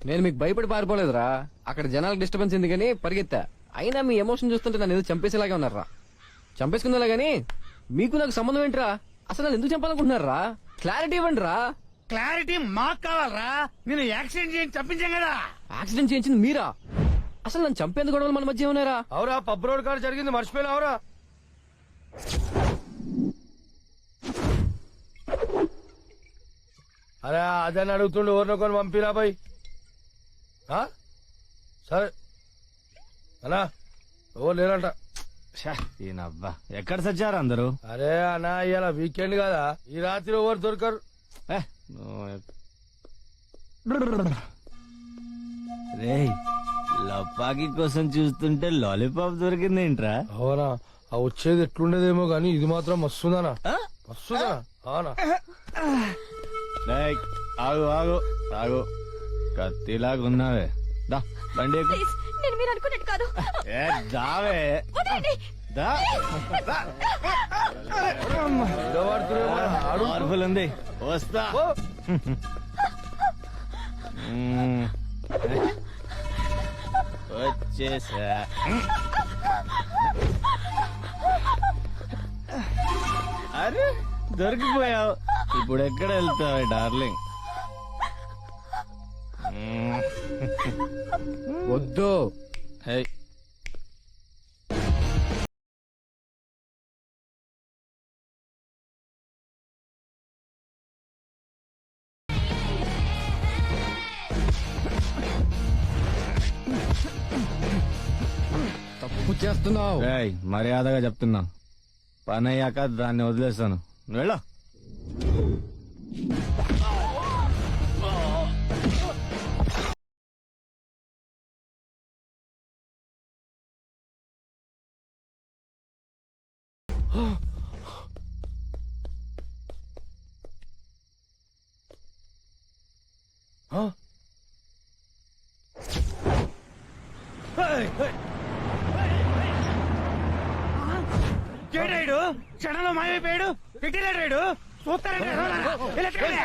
నేను మీకు భయపడి పారిపోలేదురా, అక్కడ జనాలకు డిస్టర్బెన్స్ ఉంది కానీ పరిగెత్తా. అయినా మీ ఎమోషన్ చూస్తుంటే నన్ను ఏదో చంపేసేలాగే ఉన్నారా. చంపేసుకుందా గానీ మీకు నాకు సంబంధం ఏంట్రా? అసలు నన్ను ఎందుకు చంపాలనుకుంటున్నారా? క్లారిటీ ఇవ్వండి రా. క్లారిటీ మాకు కావాలరా. నేను యాక్సిడెంట్ చేసి చంపించాం కదా. యాక్సిడెంట్ చేయించింది మీరా? అసలు నన్ను చంపేందుకు గొడవలు మన మధ్య ఉన్నారా? అవురా, పబ్ రోడ్ కాడ జరిగింది మర్చిపోయినా? అవురా, అరే అదని అడుగుతుండే ఎవరినొకరు పంపిరా బాయ్. సరే అన్నా, ఎవరు లేరంట. ఈయనబ్బా ఎక్కడ సచ్చారు అందరూ? అరే అన్నా, ఇవాళ వీకెండ్ కదా, ఈ రాత్రి ఎవరు దొరకరు. రేయ్, లపాకి కోసం చూస్తుంటే లాలీపాప్ దొరికిందేంట్రా? అవునా, ఆ వచ్చేది ఎట్లుండేదేమో గానీ ఇది మాత్రం మస్తుందనా, మస్తుందా? అవునా, ఆగు ఆగు ఆగు, కత్తిలాగున్నావే. దా బండి ఎక్కు. ప్లీజ్, నేను మీరు అనుకున్నట్టు కాదు. ఏ దావే వదలండి. దా. పవర్ఫుల్ ఉంది, వస్తా. వచ్చేసా. అరే దొరికిపోయావు, ఇప్పుడు ఎక్కడ వెళ్తావు డార్లింగ్? వద్దు. హే, తప్పు చేస్తున్నావు. రేయ్, మర్యాదగా చెప్తున్నా, పని అయ్యాక దాన్ని వదిలేస్తాను. వెళ్ళ. కేటాడు క్షణంలో మాయమైపోయాడు. పెట్టిరాడు చూస్తారంటే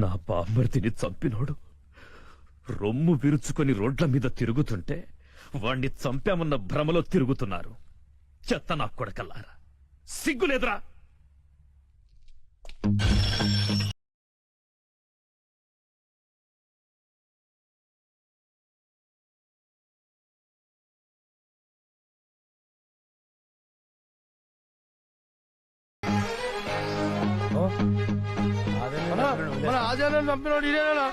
నా బామ్మర్తిని చంపినోడు రొమ్ము విరుచుకొని రోడ్ల మీద తిరుగుతుంటే వాణ్ణి చంపామన్న భ్రమలో తిరుగుతున్నారు. చెత్త నా కొడకల్లారా, సిగ్గులేదురా? మన ఆజాలను చంపినోడు ఇదేనా?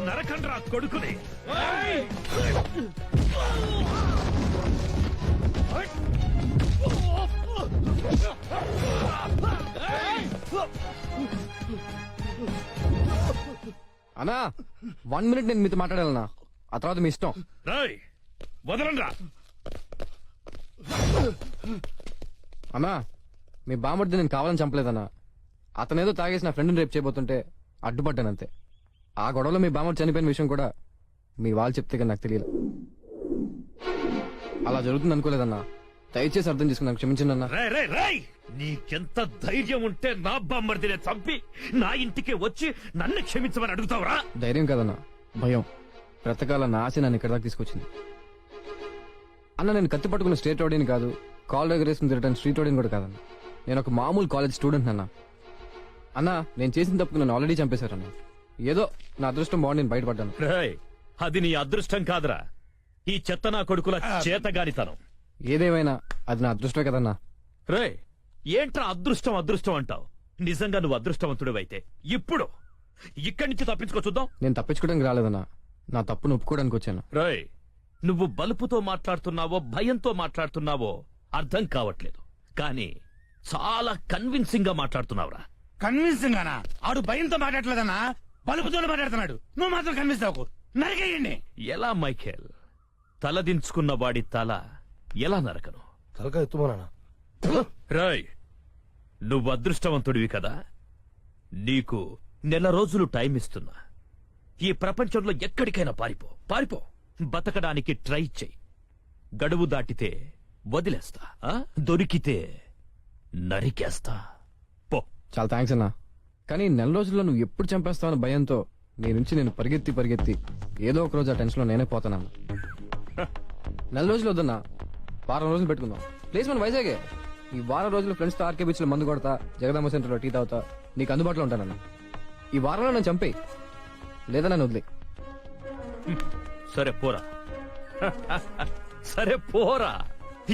నరకండ్రా కొడుకుని. అన్నా 1 minute నేను మీతో మాట్లాడాలన్నా, ఆ తర్వాత మీ ఇష్టం. రాయ్, వదలండ్రా. అన్నా, మీ బామర్ది నేను కావాలని చంపలేదన్నా. అతనేదో తాగేసి నా ఫ్రెండ్ని రేపు చేయబోతుంటే అడ్డుపడ్డానంతే. ఆ గొడవలో మీ బామర్ది చనిపోయిన విషయం కూడా మీ వాళ్ళు చెప్తే కానీ నాకు తెలియదు. అలా జరుగుతుంది అనుకోలేదన్నా. దయచేసి అర్థం చేసుకున్నాను, క్షమించండి అన్నా. రాయ్ రాయ్ రాయ్, నీకెంత ధైర్యం ఉంటే నా బామ్మర్దినే చంపి నా ఇంటికి వచ్చి నన్ను క్షమించమని అడుగుతావురా? ధైర్యం కదన్నా, భయం. బ్రతకాలన్న ఆశ నన్ను ఇక్కడ దాకా తీసుకొచ్చింది. అన్న, నేను కత్తి పట్టుకున్న స్టేట్ రోడీని కాదు, కాల్ దగ్గరేసుకుని తిరగడానికి స్ట్రీట్ రోడీని కూడా కాదన్న. నేను ఒక మామూలు కాలేజ్ స్టూడెంట్ అన్న. అన్న, నేను చేసిన తప్పుకు నన్ను ఆల్రెడీ చంపేశారన్న. ఏదో నా అదృష్టం బాగుండి నేను బయటపడ్డాను. రాయ్, అది నీ అదృష్టం కాదురా, ఈ చెత్త నా కొడుకుల చేతగానితనం. ఏదేమైనా అది నా అదృష్టమే కదన్నా. రే, ఏంట్రా అదృష్టం అదృష్టం అంటావు? నిజంగా నువ్వు అదృష్టవంతుడివైతే ఇప్పుడు ఇక్కడి నుంచి తప్పించుకో చూద్దాం. నేను తప్పించుకోవడానికి రాలేదన్నా, నా తప్పును ఒప్పుకోవడానికి వచ్చాను. రేయ్, నువ్వు బలుపుతో మాట్లాడుతున్నావో భయంతో మాట్లాడుతున్నావో అర్థం కావట్లేదు, కానీ చాలా కన్విన్సింగ్ గా మాట్లాడుతున్నావురా. కన్విన్సింగ్ గానా? ఆడు భయంతో మాట్లాడలేదన్నా, బలుపుతో మాట్లాడుతున్నాడు. నువ్వు మాత్రం కన్విన్స్ అవ్వకు, నరికేయండి. ఎలా మైఖేల్? తలదించుకున్న వాడి తల ఎలా నరకను? తలక ఎత్తుమోనా? రాయ్, నువ్వు అదృష్టవంతుడివి కదా, నీకు 1 రోజులు టైం ఇస్తున్నా. ఈ ప్రపంచంలో ఎక్కడికైనా పారిపో, పారిపో. బతకడానికి ట్రై చెయ్యి. గడువు దాటితే వదిలేస్తా, దొరికితే నరికేస్తా. చాలా థ్యాంక్స్ అన్నా కానీ నెల రోజుల్లో నువ్వు ఎప్పుడు చంపేస్తావని భయంతో నీ నుంచి నేను పరిగెత్తి ఏదో ఒక రోజు ఆ టెన్షన్లో నేనే పోతానన్నా. నెల రోజులు వద్దన్నా, వారం రోజులు పెట్టుకుందాం. ప్లేస్ మన వైజాగే. ఈ వారం రోజులు ఫ్రెండ్స్తో ఆర్కే బీచ్ లో మందు కొడతా, జగదాంబ సెంటర్లో టీ తాగుతా, నీకు అందుబాటులో ఉంటానన్నా. ఈ వారంలో నన్ను చంపే, లేదా నన్ను వదిలే. సరే పోరా. సరే పోరా.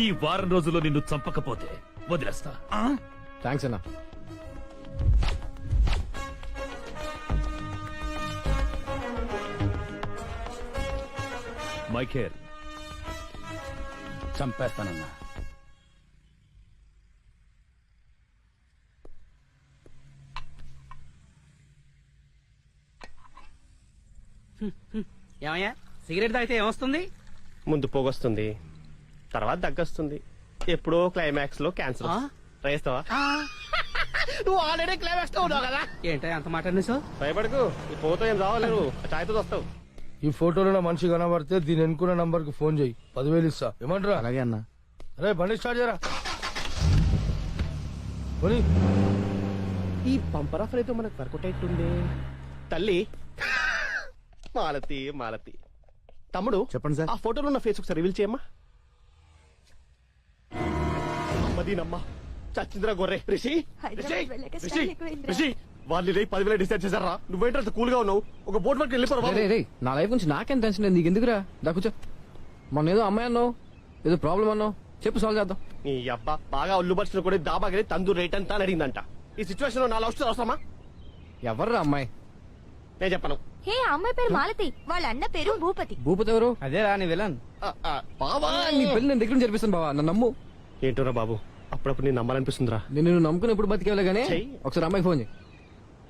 ఈ వారం రోజుల్లో నిన్ను చంపకపోతే వదిలేస్తా. థ్యాంక్స్ అన్నా. మైఖేల్, చంపేస్తానన్నా. ఏమయ్యా సిగరెట్ తాగితే ఏమొస్తుంది? ముందు పొగొస్తుంది, తర్వాత దగ్గొస్తుంది, ఎప్పుడో క్లైమాక్స్ లో క్యాన్సర్. ఆ? రేస్తావా? నువ్వు ఆల్రెడీ క్లైమాక్స్ లో ఉన్నావు కదా. ఏంటో అంత మాట అనేసావు? భయపడకు, ఈ పోతో ఏం రావాలేరు, ఛాయ్తో వస్తావు. ఈ ఫోటోలో నా మనిషి కనబడితే దీని ఎన్నుకున్న నంబర్ కి ఫోన్ చేయి, 10,000 ఇస్తా. ఏమంటారా? అలాగే అన్నా. అరే బండి స్టార్ట్ చేయరా. పోనీ. ఈ బంపర్ ఆఫర్ అయితే మనకు వర్కౌట్ అవుతుంది. తల్లి మాలతి తమ్ముడు చెప్పండి సార్. ఆ ఫోటోలో ఉన్న ఫేస్ ఒకసారి రివీల్ చేయమ్మా. అమ్మదీనమ్మా చచ్చింద్ర గొర్రె. రిషి వాళ్ళు 10,000 డిసైడ్ చేశారా? నువ్వేంటే కూల్ గా ఉన్నావు, ఒక బోట్ పట్టుకు వెళ్ళిపోరా. రే నా లైఫ్ గురించి నాకేం టెన్షన్ లేదు, నీకు ఎందుకురా? దా కూర్చో. మొన్న ఏదో అమ్మాయి అన్నావు, ఏదో ప్రాబ్లం అన్నావు, చెప్పు సాల్వ్ చేద్దాం. నీ అబ్బా బాగా ఒళ్ళు పరుచుకుని కూడా దాబాకి తందూరు రేట్ అంతా అని అడిగిందంట. ఈ సిచ్యువేషన్ లో నా లవ్ స్టోరీ అవసరమా? ఎవర్రా అమ్మాయి? నేను చెప్పను. హే అమ్మాయి పేరు మాలతి, వాళ్ళ అన్న పేరు భూపతి. భూపతి ఎవరు? అదే రాని విలన్. బావా నీ పెళ్లి నేను దగ్గర నుంచి జరిపిస్తాను బావా, నన్ను నమ్ము. ఏంటోరా బాబు, అప్పుడప్పుడు నేను నమ్మాలనిపిస్తుందిరా. నేను నమ్ముకుని ఎప్పుడు బతికేవలే గానీ చెయ్యి. ఒకసారి అమ్మాయికి ఫోన్ చేయి.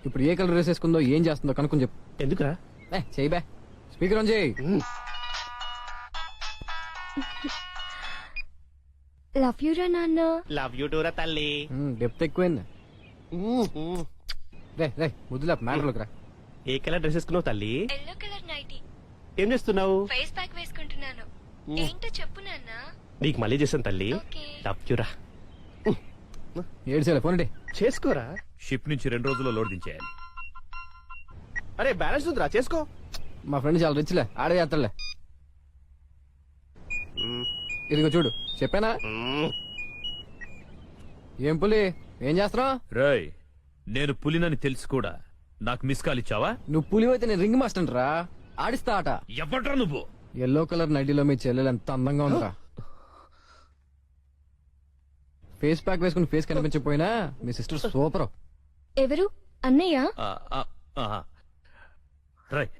ఇప్పుడు ఏ కలర్ డ్రెస్ వేసుకుందో, ఏం చేస్తుందో కనుక్కొని చెప్పు. ఎందుకురా? చెయ్యి బే, స్పీకర్ ఆన్ చేయి. లవ్ యూ రా నాన్న. లవ్ యూ టూరా తల్లి. డెప్త్ ఎక్కువైంది. రే ముద్దులా మ్యాటర్లోకి రా. ఏ కలర్ డ్రెస్ వేసుకున్నావు తల్లి? Yellow colour nightie. ఏం చేస్తున్నావు? ఫేస్ ప్యాక్ వేసుకుంటున్నాను. ఏంటో చెప్పు నాన్న. నీకు మళ్ళీ చేశాను తల్లి. ఓకే. లవ్ యూరా. ఏడ్చేలే ఫోన్ చేసుకోరా. షిప్ నుంచి 2 రోజుల్లో లోడ్ దించేయాలి. అరే బ్యాలెన్స్ ఉందిరా, చేసుకో. మా ఫ్రెండ్ చాలా రిచ్లే, ఆడే చేస్తాడులే. ఇదిగో చూడు, చెప్పానా? ఏం పులి, ఏం చేస్తున్నావు? రేయ్, నేను పులినని తెలిసి కూడా నాకు మిస్ కాల్ ఇచ్చావా? నువ్వు పులి అయితే నేను రింగ్ మాస్టర్ రా, ఆడిస్తా ఆట. ఎవడ్రా నువ్వు? ఎల్లో కలర్ నైటీలో మీ చెల్లెలు ఎంత అందంగా ఉందిరా. ఫేస్ ప్యాక్ వేసుకుని ఫేస్ కనిపించకపోయినా మీ సిస్టర్ సూపర్. ఎవరు? అన్నయ్య? రేయ్,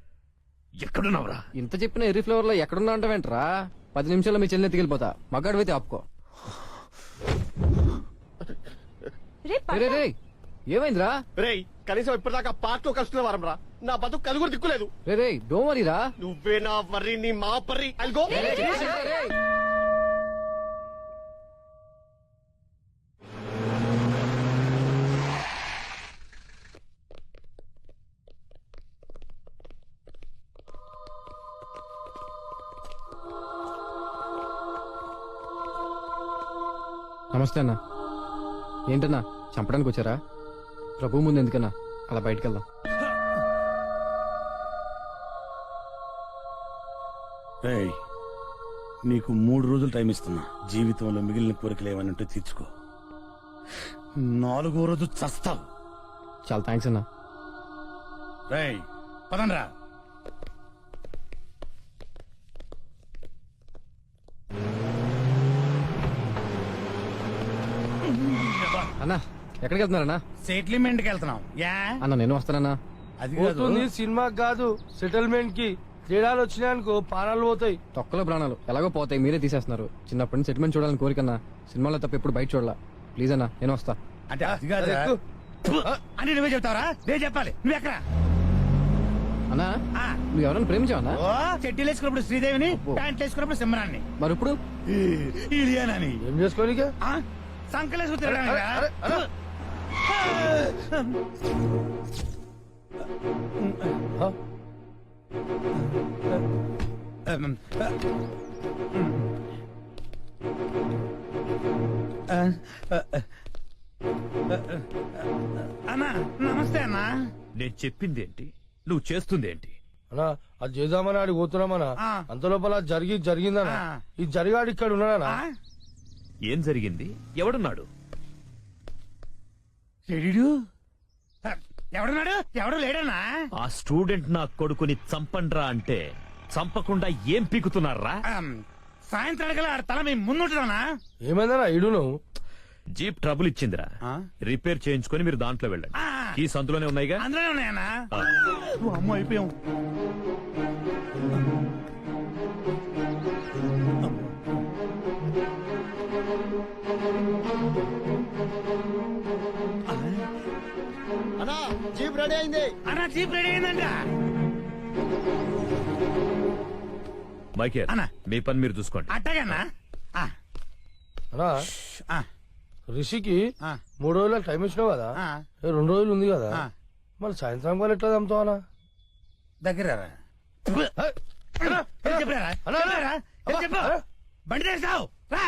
ఎక్కడున్నావురా? ఇంత చెప్పిన ఎర్రీ ఫ్లవర్ లో ఎక్కడున్నా అంటావేంట్రా? 10 నిమిషాల్లో మీ చెల్లెని ఎత్తుకెళ్ళిపోతా. మగాడివైతే ఆపుకో. రే రే ఏమైందిరా? రేయ్ కనీసం ఇప్పటిదాకా పార్ట్ లో కలుస్తున్న వారం రా. నా బతుకు కలుగురు దిక్కులేదు. రే డోంట్ వరీ రా. నువ్వే నా వర్రి, నీ మా పర్రి. అల్గో నమస్తే అన్న. ఏంటన్నా చంపడానికి వచ్చారా? ప్రభు ముందు ఎందుకన్నా అలా బయటకు వెళ్దాం. రేయ్, నీకు 3 రోజులు టైం ఇస్తున్నా. జీవితంలో మిగిలిన కోరికలు ఏమైనా ఉంటే తీర్చుకో. 4వ రోజు చస్తావు. చాలా థ్యాంక్స్ అన్నా. రేయ్ పదండ్రా. అన్నా ఎక్కడికి వెళ్తున్నారన్నా? సెటిల్మెంట్ కి వెళ్తున్నాం. యా అన్న నేను వస్తానన్నా. అది పోతుంది సినిమాకి కాదు, సెటిల్మెంట్ కి. తేడాలు వచ్చినాయనుకో పానాలు పోతాయి. తొక్కలో ప్రాణాలు ఎలాగో పోతాయి, మీరే తీసేస్తున్నారు. చిన్నప్పటి నుంచి సెటిల్మెంట్ చూడాలని కోరికన్నా, సినిమాలో తప్ప ఎప్పుడు బయట చూడాల. ప్లీజ్ అన్నా నేను వస్తా. అంటే అది కాదురా. ఎక్కు. అని నువ్వే చెప్తావరా? నేను చెప్పాలి, నువ్వెక్కరా? అన్నా నువ్వు ఎవరైనా ప్రేమించావన్నా? ఓ చెట్టీలు వేసుకున్నప్పుడు శ్రీదేవిని, అబ్బో. ప్యాంట్లు వేసుకున్నప్పుడు సిమ్రాన్ని, మరి ఇప్పుడు ఇలియానని, ఏం చేసుకోనికే? సంకలేసుకు అరే, అరే. హ? అన్నా నమస్తే అన్నా. నేను చెప్పింది ఏంటి, నువ్వు చేస్తుంది ఏంటి? అన్నా అది చేద్దామని ఆడికి పోతున్నామన్నా. ఆ. అంత లోపల జరిగిందన్నా. ఆ. ఈ జరిగాడు ఇక్కడ ఉన్నాడన్నా. ఆ? ఏం జరిగింది? ఎవడున్నాడు? చెడు ఎవడున్నాడు? ఎవడు లేడన్నా? ఆ స్టూడెంట్ నా కొడుకుని చంపండ్రా అంటే చంపకుండా ఏం పీకుతున్నారా? సాయంత్రానికల్లా ఆడ తల మీ ముందుంటుందన్నా. ఏమైందన్నా ఇడు నువ్వు? జీప్ ట్రబుల్ ఇచ్చిందిరా, ఆ? రిపేర్ చేయించుకొని మీరు దాంట్లో వెళ్ళండి. ఆ. ఈ సందులోనే ఉన్నాయిగా. అందులోనే ఉన్నాయన్నా. ఆ. ఓ అమ్మో అయిపోయాం. అన్నా జీప్ రెడీ అయింది. అన్నా జీప్ రెడీ అయిందంట. మైకేల్, అన్నా. మీ పని మీరు చూసుకోండి. అట్టగన్నా. ఆ, అన్నా ఆ, రిషికి ఆ, 3 రోజుల టైం ఇచ్చినావు కదా. ఆ. 2 రోజులు ఉంది కదా. ఆ. మరి సాయంత్రం వాళ్ళు ఎట్లా చంపుతావు అన్నా? దగ్గర రా. హే, చెప్పరా అన్నా, చెప్పు. బండి తెస్తావు రా.